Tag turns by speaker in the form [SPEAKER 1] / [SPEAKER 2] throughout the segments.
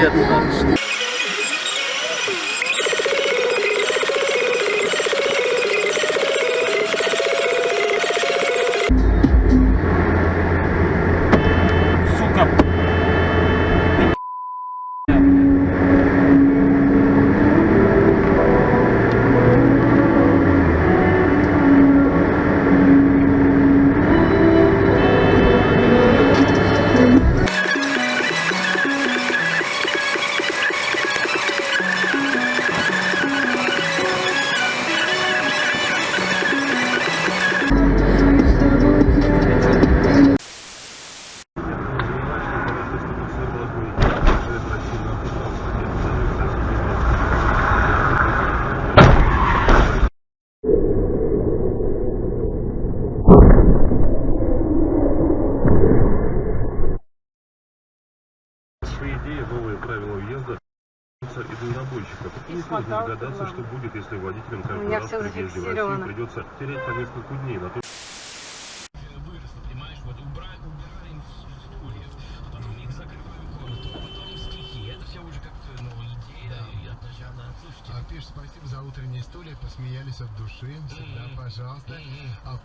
[SPEAKER 1] Наконец-то.
[SPEAKER 2] Новые правила въезда и дальнобойщиков. Никто не догадаться, что будет, если водителям каждый раз при въезде в Россию придется терять по несколько дней на то.
[SPEAKER 3] Выросло, понимаешь, вот убираем стулья, потом их закрываем комнату, потом стихи. Это все уже как-то, идея от начала. Слушайте.
[SPEAKER 4] Пишешь, спасибо за утренние стулья, посмеялись от души. Всегда, пожалуйста.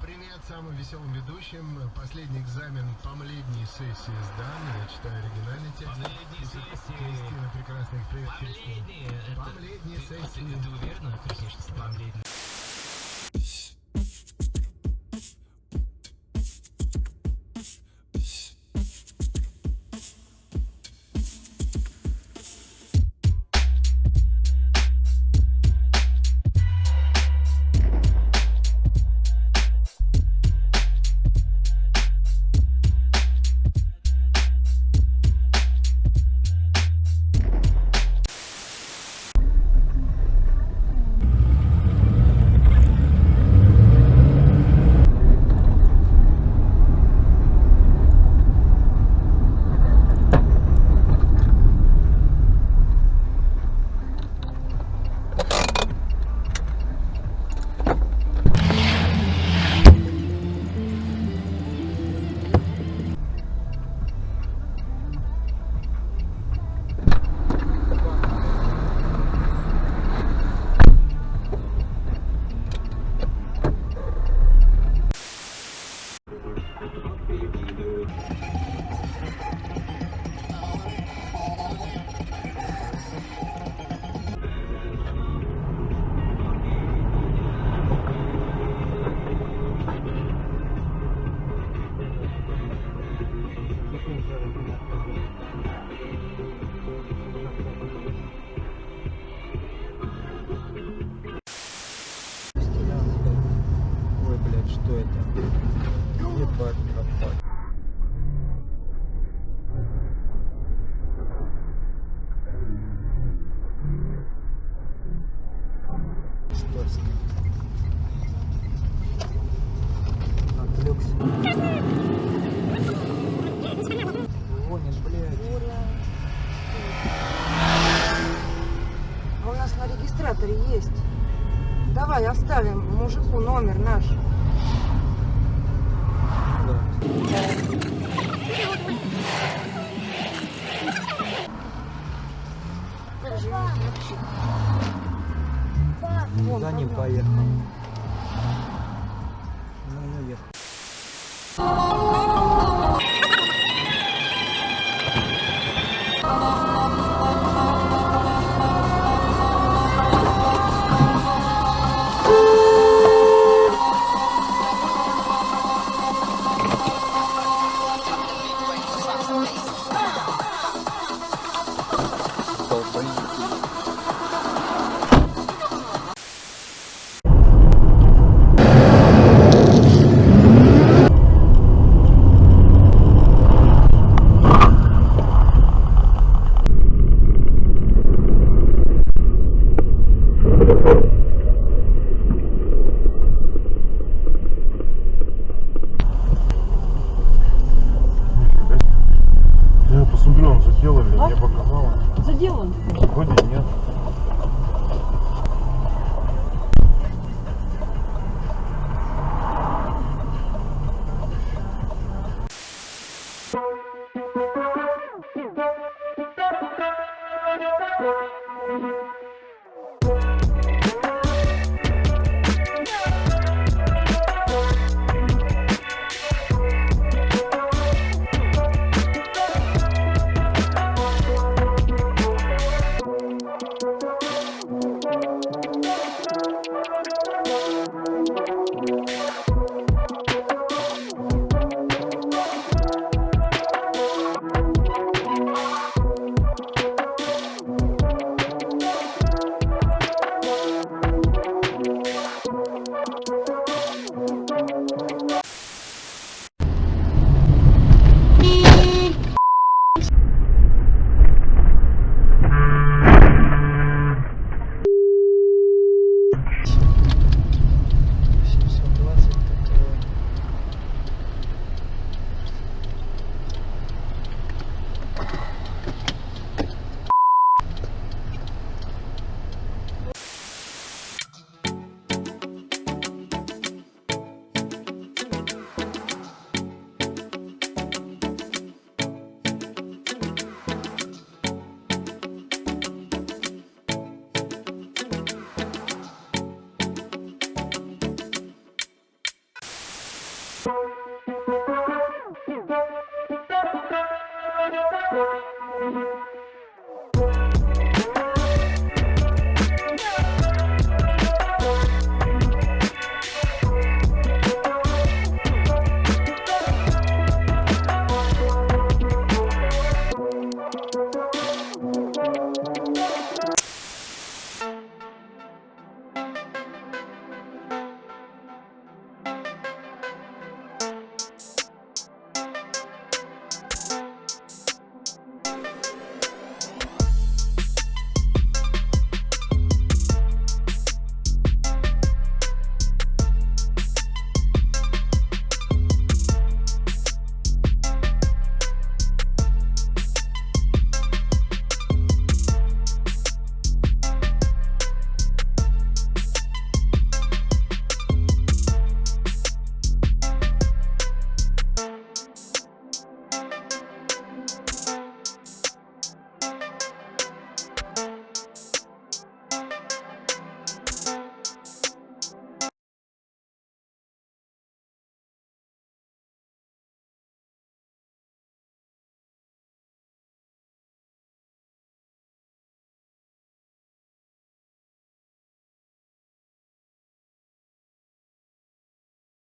[SPEAKER 4] Привет самым веселым ведущим. Последний экзамен помледней сессии сдан. Я читаю оригинальный текст.
[SPEAKER 3] Помледней сессии.
[SPEAKER 4] Кристина, прекрасный. Привет, Кристина.
[SPEAKER 3] Помледней
[SPEAKER 4] сессии.
[SPEAKER 3] Ты уверена, Кристина, что помледней?
[SPEAKER 1] Ой, блядь, что это? Ебать, пропал. Шторский. Отвлекся. Гонишь, блядь.
[SPEAKER 5] А у нас на регистраторе есть. Давай оставим мужику номер наш.
[SPEAKER 1] Да. За ним поехал.